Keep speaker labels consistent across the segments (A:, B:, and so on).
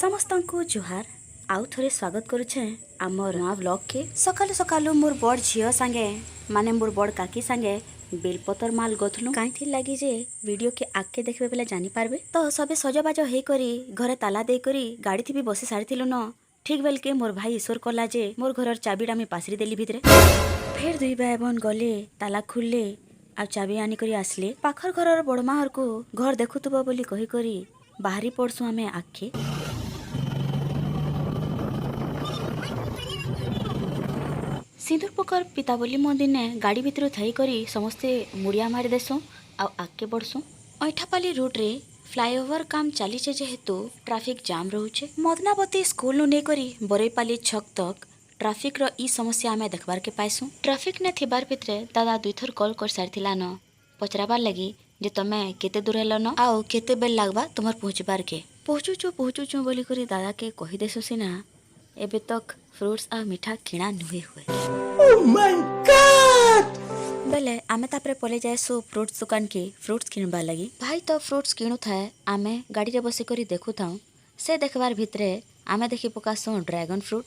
A: ସମସ୍ତଙ୍କୁ ଜୁହାର आउ थे स्वागत करुछे आमर नवा ब्लॉग के सकालु सकालु मोर बड़ झियो संगे माने मोर बड़ काकी संगे बेलपतर माल गथलु काई लगी जे वीडियो के आगे देखबे बेले जानी पारबे तो सबे सजबाज हे करी घरे ताला दे करी गाड़ी थी भी बसी सारिथिलु न ठीक बेल के मोर भाई ईश्वर कला जे मोर घरर चाबीटा मी पासरी देली भितरे फेर दुई भाई बहन गले ताला खुलले आ चाबी आनी करी आसले पाखर घरर बड़माहर को घर देखुतबो बोली कही करी बाहरी पड़सु आमे आखे सिंदूर पकर पिता बोली मो दिने गाड़ी भितर थई करी समस्ते मुड़िया मारी देसु आ आगे बढ़सु ऐठापाली रूट रे फ्लाईओवर काम चली जेहेतु ट्रैफिक जाम रोचे मदनावती स्कूल नु नै करी बरईपाली छक तक ट्रैफिक रो ई समस्या आमे देखबार के पाइसु ट्रैफिक ने थिबार भितरे दादा दुईथर कॉल कर सारथिला न पचराबार लगी जे तमे केते दूर हेलो न आउ केते बेल लागबा तुमर पहुंचबार के पहुंचुचु बोली करी दादा के कहि देसु सिना एबे तक फ्रूट्स आ मीठा किणा नुहे हुए ओह माय गॉड बेले आमे तापरे पले जाए सो फ्रूट्स दुकान के फ्रूट्स किनबा लगी भाई तो फ्रूट्स किणु थाए आमे गाड़ी रे बसी करी देखु थाउ से देखबार भितरे आमे देखि पकासो ड्रैगन फ्रूट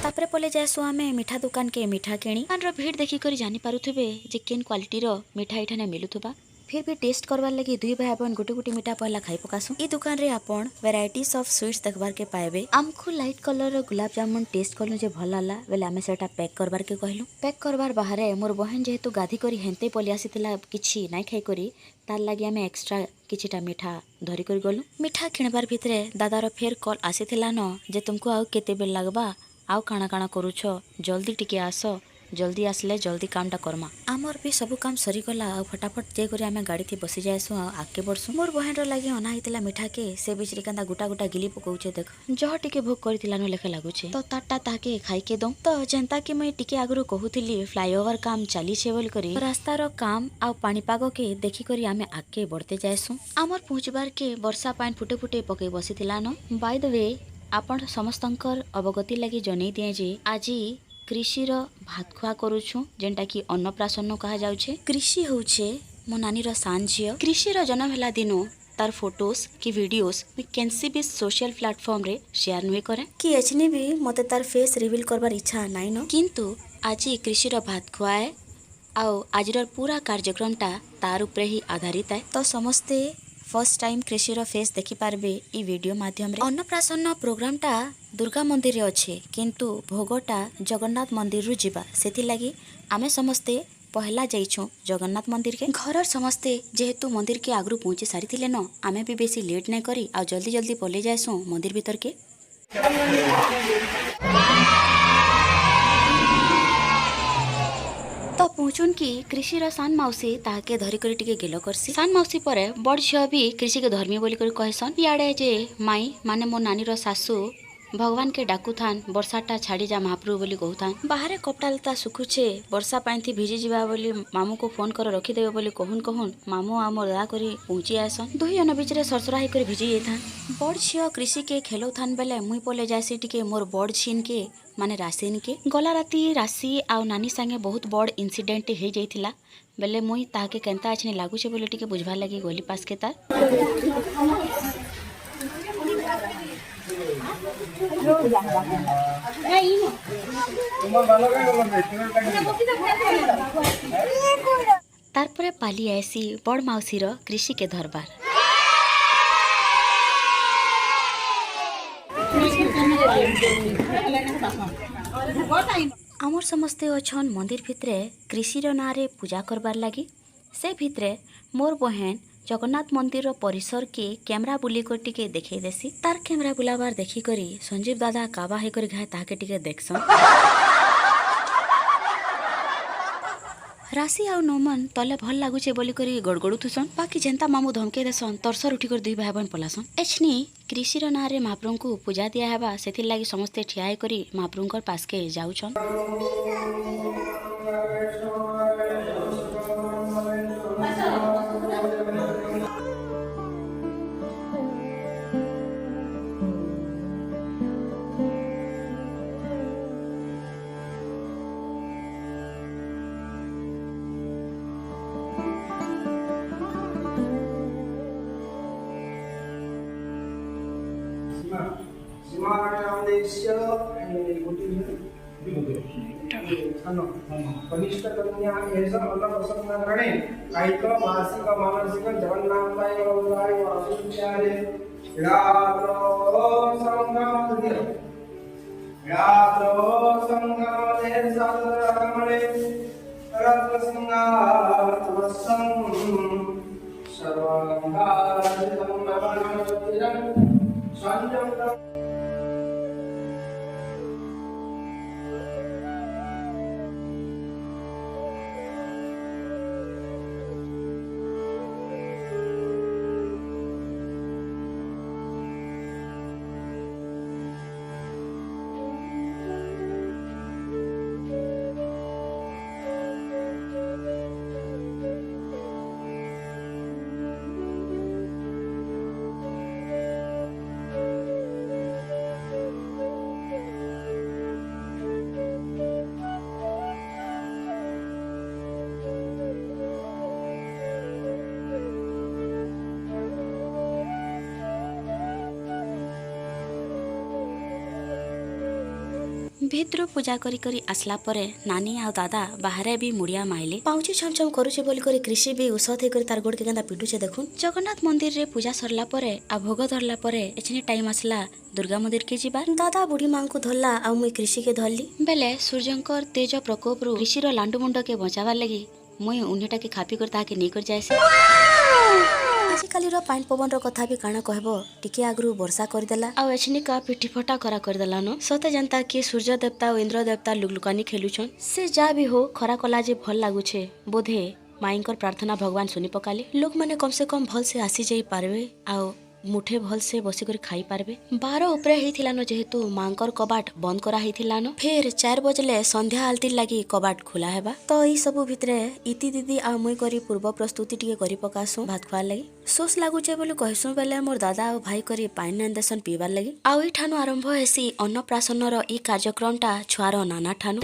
A: तापरे पले जाए सो आमे मीठा दुकान के मीठा किणी दुकान रो भीड़ देखि करी जानी पारुथबे जे केन क्वालिटी रो मीठा इठाने मिलुथबा फिर भी टेस्ट करवार लगी दुई भाई अपन गोटे गोटे मीठा पहला खाई पकासु ई दुकान रे आपण वेराइटीज ऑफ स्वीट्स देखबार के पाएबे आमखु लाइट कलर रो गुलाब जामुन टेस्ट करनु जे भल लाला बेले आमे सेटा पैक करबार के कहलु पैक करबार बाहरे मोर बहन जेहेतु गाधी करी हेंते पली आसीतिला किछि नाइ खाई करी तार लागि आमे एक्स्ट्रा किछिटा मीठा धरी कर गलु मीठा किणबार भितरे दादार फेर कॉल आसीतिला न जे तुमको आउ केते बेल लागबा आउ काना काना करूछो जल्दी टिके आसो जल्दी आसले जल्दी कामटा करमा आमर भी सब काम सरी गला आ फटाफट जे करी आमे गाड़ी थी बसी जायसु आके बरसु मोर बहन रो लागि अना हितला मीठा के से बिचरी कांदा गुटा गुटा गिली पकौचे देख जह टिके भोग करथिला न लेखे लागुचे तो ताटा ताके खाई के दम तो जेंता कि मैं टिके आगरु कहूथिली फ्लाईओवर काम चली छे बोल करी रास्ता रो काम आ पानीपाग के देखि करी आमे आके बढ़ते जायसु आमर पहुंचबार के वर्षा पानी फुटे फुटे पके बसिथिला न बाय द वे आपण समस्तंकर अवगति लागि जनै दिए जे आजी कृषि रो भात खुआ करूछु जेंटा कि अन्नप्राशन कहा जाउछे कृषि होउछे मो नानी रो सान झियो कृषि रो जन्म हला दिनो तार फोटोस की वीडियोस मी कैंसी भी सोशल प्लेटफॉर्म रे शेयर नुए करे कि एचनी भी मते तार फेस रिवील करबार इच्छा नाइ न किंतु आजी कृषि रो भात खुआए आउ आजिर पूरा कार्यक्रमटा तार उपरे ही आधारित है तो समस्ते फर्स्ट टाइम कृषि रो फेस देखि पारबे ई वीडियो माध्यम रे अन्नप्राशन प्रोग्रामटा दुर्गा मंदिर रे अच्छे किंतु भोगटा जगन्नाथ मंदिर रु जिबा सेति लागि आमे समस्ते पहला जाइछु जगन्नाथ मंदिर के घरर समस्ते जेहेतु मंदिर के आगरु पहुंची सारिथिले न आमे भी बेसी लेट नै करी आ जल्दी जल्दी पले जायसु मंदिर भीतर के तो पहुंचुन की कृषि रा सान मौसी ताके धरी करी टिके गेलो करसी सान मौसी परे बड़ झियो भी कृषि के धर्मी बोली करी कहसन याडे जे माई माने मो नानी रो सासू भगवान के डाकुथान वर्षाटा छाड़ी जा महाप्रभु बोली कहूथान बाहरे कपड़ा लता सुखुछे वर्षा पानी थी भिजी जीवा बोली मामू को फोन कर रखी देबे बोली कहून मामू आमर दया करी पहुंची आसन दुई अन बीच रे सरसरा ही करी भिजी जेथान बड़ झियो कृषि के खेलौथान बेले मुई पले जासी टिके मोर बड़ छिन के माने रासिन के गला राती राशि आ नानी संगे बहुत बड़ इंसिडेंट हे जाइथिला बेले मुई ताके केनता आछने लागुछे बोले टिके बुझबा लागि गोली पास के तार तारपरे पाली आसी बड़ मौसी रो कृषि के दरबार आमर समस्ते अछन मंदिर भितरे कृषि रो नारे पूजा करबार लागि से भितरे मोर बहन जगन्नाथ मंदिर परिसर के कैमरा बुली कर टिके देखे देसी तार कैमरा बुलाबार देखी करी संजीव दादा काबा हे कर घाय ताके टिके देखसन राशि आ नमन तले भल लागुचे बोली करी गड़गड़ू थुसन बाकी जेंता मामू धमके देसन तरसर उठी कर दुई भाई बहन पलासन एछनी कृषि रो नारे महाप्रभु को पूजा दिया हेबा सेथिर लागि समस्ते ठियाई करी महाप्रभुकर पास के जाउछन
B: सीमायामदेश्य कनिष्ठ कन्या एष अन्नप्रसन्नकरणे कायिक मासिक मानसिक जगन्नाथाय गौराय वासुदेवाय यात्रो संगमदे साधुरमणे रत्नसिंहासनस्थं सर्वांगादितं नमः संयम
A: ଭିତରୁ ପୂଜା କରି କରି ଆସିଲା ପରେ ନାନୀ ଆଉ ଦାଦା ବାହାରେ ବି ମୁଡ଼ିଆ ମାଇଲେ। ପାଉଁଛି ଛମ୍ ଛମ୍ କରୁଛି ବୋଲି କରି କୃଷି ବି ଉଷତ ହେଇକରି ତାର ଗୋଡ଼କେ କେନ୍ତା ପିଟୁଛେ ଦେଖୁନ୍। ଜଗନ୍ନାଥ ମନ୍ଦିରରେ ପୂଜା ସରିଲା ପରେ ଆଉ ଭୋଗ ଧରିଲା ପରେ ଏଛିନି ଟାଇମ୍ ଆସିଲା ଦୁର୍ଗା ମନ୍ଦିରକେ ଯିବା। ଦାଦା ବୁଢ଼ୀ ମାଙ୍କୁ ଧରଲା ଆଉ ମୁଇଁ କୃଷିକେ ଧରଲି ବେଲେ ସୂର୍ଯ୍ୟଙ୍କର ତେଜ ପ୍ରକୋପରୁ କୃଷିର ଲାଣ୍ଡୁ ମୁଣ୍ଡକେ ବଞ୍ଚାବାର ଲାଗି ମୁଇଁ ଉହ୍ନିଟାକେ ଖାପି କରି ତାହାକେ ନେଇକରି ଯାଏସି। ଆଜିକାଲିର ପାଣି ପବନର କଥା ବି କାଣା କହିବ, ଟିକେ ଆଗରୁ ବର୍ଷା କରିଦେଲା ଆଉ ଏଛନିକା ପିଠି ଫଟା ଖରା କରିଦେଲାନ। ସତେ ଯେନ୍ତା କି ସୂର୍ଯ୍ୟ ଦେବତା ଆଉ ଇନ୍ଦ୍ର ଦେବତା ଲୁକଲୁକାନି ଖେଲୁଛନ୍। ସେ ଯାହା ବି ହଉ ଖରା କଲା ଯେ ଭଲ ଲାଗୁଛେ, ବୋଧେ ମାଇଙ୍କର ପ୍ରାର୍ଥନା ଭଗବାନ ଶୁଣି ପକାଲେ। ଲୋକମାନେ କମ୍ ସେ କମ୍ ଭଲସେ ଆସି ଯାଇ ପାରବେ ଆଉ ମୁଠେ ଭଲସେ ବସିକରି ଖାଇ ପାରବେ। 12 ଉପରେ ହେଇଥିଲାନ ଯେହେତୁ ମାଙ୍କର କବାଟ ବନ୍ଦ କରା ହେଇଥିଲାନ। ଫେର 4 ବଜଲେ ସନ୍ଧ୍ୟା ଆଳତି ଲାଗି କବାଟ ଖୋଲା ହେବା। ତ ଏଇ ସବୁ ଭିତରେ ଇତି ଦିଦି ଆଉ ମୁଇଁ କରି ପୂର୍ବ ପ୍ରସ୍ତୁତି ଟିକେ କରି ପକାସୁଁ ଭାତ ଖୁଆର ଲାଗି। ଶୋଷ ଲାଗୁଛେ ବୋଲି କହିସୁଁ ବେଲେ ମୋର ଦାଦା ଆଉ ଭାଇ କରି ପାଣି ନେଇ ଦେସନ୍ ପିଇବାର ଲାଗି। ଆଉ ଏଇଠାନୁ ଆରମ୍ଭ ହେସି ଅନ୍ନପ୍ରାଶନର ଇ କାର୍ଯ୍ୟକ୍ରମଟା ଛୁଆର ନାନା ଠାନୁ।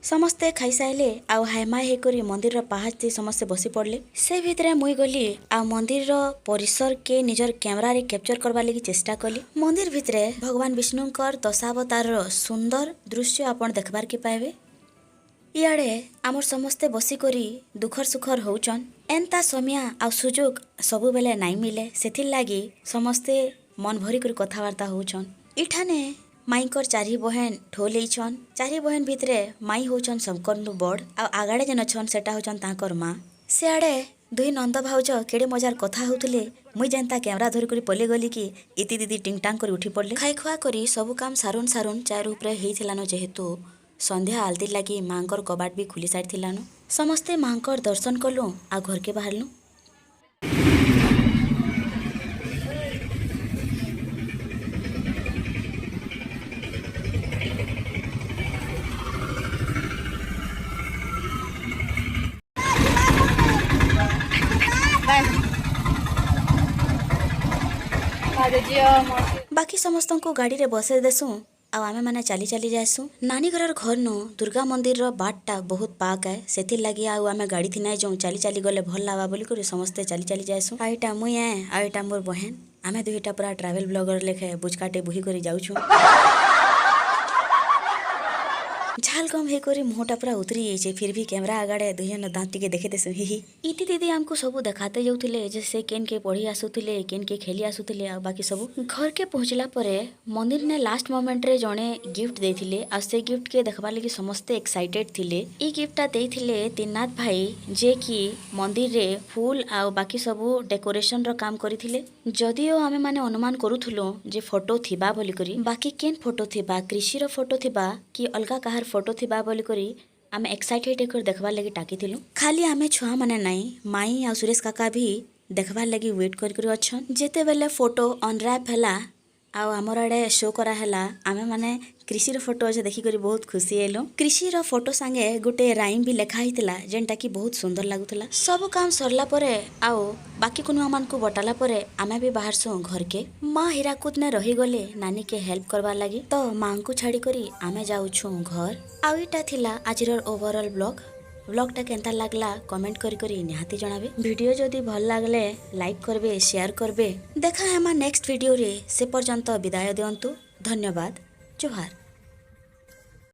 A: ସମସ୍ତେ ଖାଇସାରିଲେ ଆଉ ହାଇମାଇ ହେଇକରି ମନ୍ଦିରର ପାହାଚରେ ସମସ୍ତେ ବସି ପଡ଼ିଲେ। ସେ ଭିତରେ ମୁଇଁ ଗଲି ଆଉ ମନ୍ଦିରର ପରିସରକେ ନିଜର କ୍ୟାମେରାରେ କ୍ୟାପଚର କରବାର ଲାଗି ଚେଷ୍ଟା କଲି। ମନ୍ଦିର ଭିତରେ ଭଗବାନ ବିଷ୍ଣୁଙ୍କର ଦଶାବତାରର ସୁନ୍ଦର ଦୃଶ୍ୟ ଆପଣ ଦେଖବାରକେ ପାଇବେ। ଇଆଡ଼େ ଆମର ସମସ୍ତେ ବସିକରି ଦୁଃଖର ସୁଖର ହଉଛନ୍। ଏନ୍ତା ସମୟା ଆଉ ସୁଯୋଗ ସବୁବେଲେ ନାଇଁ ମିଲେ, ସେଥିର୍ଲାଗି ସମସ୍ତେ ମନ ଭରିକରି କଥାବାର୍ତ୍ତା ହଉଛନ୍। ଇଠାନେ ମାଇଙ୍କର ଚାରି ବହେନ ଠୋଲ ହେଇଛନ୍। ଚାରି ବହେନ ଭିତରେ ମାଇ ହଉଛନ୍ ସବୁକରନୁ ବଡ଼ ଆଉ ଆଗାଡ଼େ ଯେନ୍ ଅଛନ୍ ସେଟା ହଉଛନ୍ ତାଙ୍କର ମା। ସିଆଡ଼େ ଦୁଇ ନନ୍ଦ ଭାଉଜ କେଡ଼େ ମଜାର କଥା ହଉଥିଲେ। ମୁଇଁ ଯେନ୍ତା କ୍ୟାମେରା ଧରିକରି ପଲେଇ ଗଲି କି ଇତି ଦିଦି ଟିଙ୍ଗଟାଙ୍ଗ କରି ଉଠି ପଡ଼ିଲେ। ଖାଇ ଖୁଆ କରି ସବୁ କାମ ସାରୁନ୍ ସାରୁନ୍ ଚାର ଉପରେ ହେଇଥିଲାନ ଯେହେତୁ ସନ୍ଧ୍ୟା ଆଳତି ଲାଗି ମାଙ୍କର କବାଟ ବି ଖୁଲି ସାରିଥିଲାନ। ସମସ୍ତେ ମାଙ୍କର ଦର୍ଶନ କଲୁ ଆଉ ଘରକେ ବାହାରଲୁ। ବାକି ସମସ୍ତଙ୍କୁ ଗାଡ଼ିରେ ବସେଇ ଦେସୁଁ ଆଉ ଆମେ ମାନେ ଚାଲି ଚାଲି ଯାଏସୁଁ। ନାନୀ ଘରର ଘରନୁ ଦୁର୍ଗା ମନ୍ଦିରର ବାଟଟା ବହୁତ ପାକ୍ ଆଏ, ସେଥିର୍ଲାଗି ଆଉ ଆମେ ଗାଡ଼ି ଥି ନାଇଁ ଯାଉଁ, ଚାଲି ଚାଲି ଗଲେ ଭଲ ଲାଗ୍ବା ବୋଲିକରି ସମସ୍ତେ ଚାଲି ଚାଲି ଯାଏସୁଁ। ଆଉ ଏଇଟା ମୁଇଁ ଆଉ ଏଇଟା ମୋର ବହେନ। ଆମେ ଦୁଇଟା ପୁରା ଟ୍ରାଭେଲ ବ୍ଲଗର ଲେଖେ ବୁଚକାଟେ ବୁହି କରି ଯାଉଛୁଁ। ଝାଲ ଗମ ହେଇକରି ମୁହଁଟା ପୁରା ଉତରି ଯାଇଛେ, ଫିର୍ ବି କ୍ୟାମେରା ଆଗାଡ଼େ ଦୁଇ ଜଣ ଦାନ୍ତ ଟିକେ ଦେଖେଇ ଦେସୁଁ ହି ହି। ଇତି ଦିଦି ଆମକୁ ସବୁ ଦେଖାତେ ଯାଉଥିଲେ ଯେ ସେ କେନ୍କେ ପଢ଼ି ଆସୁଥିଲେ, କେନ୍କେ ଖେଲି ଆସୁଥିଲେ ଆଉ ବାକି ସବୁ। ଘରକେ ପହଞ୍ଚିଲା ପରେ ମନ୍ଦିରନେ ଲାଷ୍ଟ ମୋମେଣ୍ଟରେ ଜଣେ ଗିଫ୍ଟ ଦେଇଥିଲେ ଆଉ ସେ ଗିଫ୍ଟକେ ଦେଖବାର ଲାଗି ସମସ୍ତେ ଏକ୍ସାଇଟେଡ ଥିଲେ। ଇ ଗିଫ୍ଟଟା ଦେଇଥିଲେ ତିନାଥ ଭାଇ, ଯେ କି ମନ୍ଦିରରେ ଫୁଲ ଆଉ ବାକି ସବୁ ଡେକୋରେସନର କାମ କରିଥିଲେ। ଯଦିଓ ଆମେ ମାନେ ଅନୁମାନ କରୁଥିଲୁ ଯେ ଫଟୋ ଥିବା ବୋଲିକରି, ବାକି କେନ୍ ଫଟୋ ଥିବା, କ୍ରିସିର ଫଟୋ ଥିବା କି ଅଲଗା କାହାର ଫଟୋ ଥିବା ବୋଲିକରି ଆମେ ଏକ୍ସାଇଟେଡ ହେଇକରି ଦେଖବାର ଲାଗି ଡାକିଥିଲୁ। ଖାଲି ଆମେ ଛୁଆମାନେ ନାଇଁ, ମାଇ ଆଉ ସୁରେଶ କାକା ବି ଦେଖବାର ଲାଗି ୱେଟ୍ କରିକରି ଅଛନ୍। ଯେତେବେଲେ ଫଟୋ ଅନରାପ୍ ହେଲା ଆଉ ଆମର ଆଡ଼େ ଶୋ କରାହେଲା, ଆମେ ମାନେ କ୍ରିସିର ଫଟୋ ଅଛେ ଦେଖିକରି ବହୁତ ଖୁସି ହେଲୁ। କ୍ରିସିର ଫଟୋ ସାଙ୍ଗେ ଗୋଟେ ରାଇମ୍ ବି ଲେଖା ହେଇଥିଲା ଯେନ୍ଟା କି ବହୁତ ସୁନ୍ଦର ଲାଗୁଥିଲା। ସବୁ କାମ ସରିଲା ପରେ ଆଉ ବାକି କୁନୁଆମାନଙ୍କୁ ବଟାଲା ପରେ ଆମେ ବି ବାହାରସୁଁ ଘରକେ। ମା ହୀରାକୁଦନେ ରହିଗଲେ ନାନୀକେ ହେଲ୍ପ କରବାର ଲାଗି, ତ ମାଙ୍କୁ ଛାଡ଼ିକରି ଆମେ ଯାଉଛୁଁ ଘର। ଆଉ ଏଇଟା ଥିଲା ଆଜିର ଓଭରଅଲ୍ ବ୍ଲଗଟା କେନ୍ତା ଲାଗଲା କମେଣ୍ଟ କରି ନିହାତି ଜଣାବେ। ଭିଡ଼ିଓ ଯଦି ଭଲ ଲାଗଲେ ଲାଇକ୍ କରବେ, ସେୟାର କରବେ। ଦେଖା ହେମା ନେକ୍ସଟ ଭିଡ଼ିଓରେ, ସେ ପର୍ଯ୍ୟନ୍ତ ବିଦାୟ ଦିଅନ୍ତୁ। ଧନ୍ୟବାଦ। ଜୁହାର।